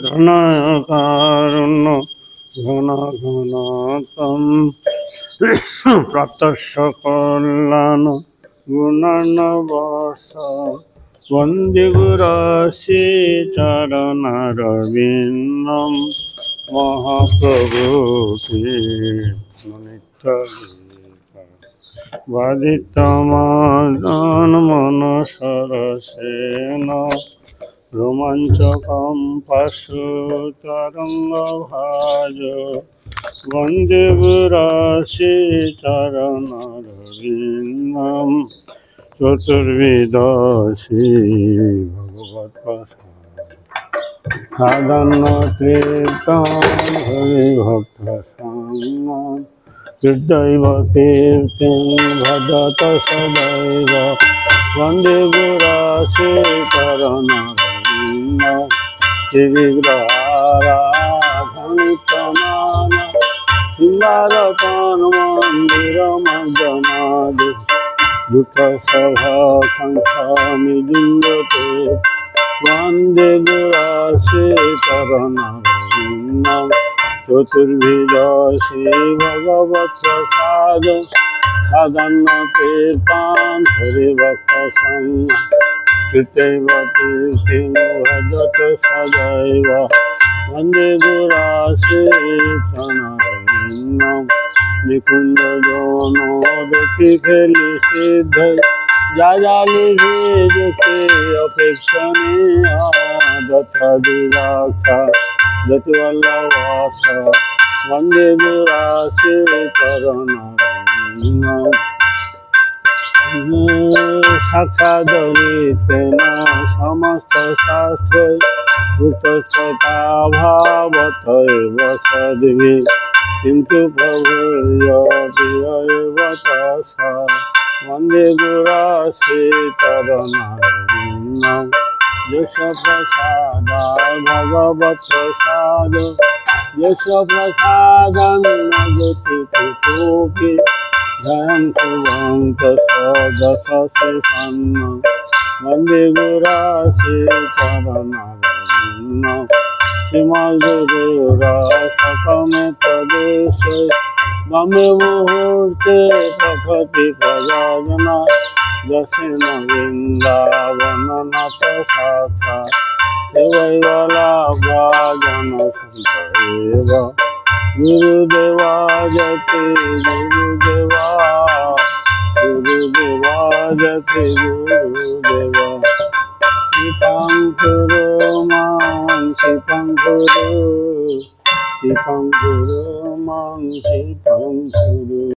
ধনকারুণ্য ঘন ঘনতম প্রাতস্য কল্যাণ গুণানবশ বন্দে গুরুশ্রী চরণারবিন্দম মহাপ্রভুতে নিত্য বাদিতমাদন মনসরসেন রোমাঞ্চকম পাশু তরঙ্গ ভাজ বন্দে গুরুশ্রী চরণারবিন্দম চতুর্বিদশী ভগবৎ সাধন কীর্তন হরি ভক্ত সঙ্গম হৃদৈব কীর্তিং ভজত সদৈব বন্দে গুরুশ্রী চরণারবিন্দম শ্রীবিগ্রহারাধনিতমান সিংহারতন মন্দির মজ্জনাদি দুঃখ সভা কণ্ঠ নিযুঞ্জতে বন্দে গুরুশ্রী চরণারবিন্দম চতুর্ভুজ শ্রী ভগবৎ প্রসাদ সাধন কীর্তন হরি ভক্ত সঙ্গ কীর্তৈব কীর্তিং ভজত সদৈব বন্দে গুরুশ্রী চরণারবিন্দম নিকুঞ্জ যৌনদতি খেলি সিদ্ধ যাজালি দেখে অপেক্ষণীয় যথা দিবাক্ষা যতিবল্লভাস বন্দে গুরুশ্রী চরণারবিন্দম সাক্ষাদরিতেন সমস্ত শাস্ত্রে ভূতস্বতাভাবতৈব সদ্ভি কিন্তু প্রভুর্যপ্রিয়ৈব তস্যা বন্দে গুরুশ্রী চরণারবিন্দম যশ প্রসাদায় ভগবৎ প্রসাদ যশ প্রসাদং নগতি কুতোপি জয়ং শুভন্ত সদসে সন্ন বন্দে গুরুশ্রী চরণারবিন্দম শ্রীমদ্গুরুরা সকমে তদেশে ব্রহ্মে মুহূর্তে প্রকৃতি প্রযোজনা দর্শন বৃন্দাবননাথ শাখা সেবৈবলাভাজন সন্তৈব গুরুদেবা জতি গুরুদেবা গুরুদেবা জতি গুরুদেবা কৃপাং কুরু মাং কৃপাং কুরু মাং কৃপাং কুরু।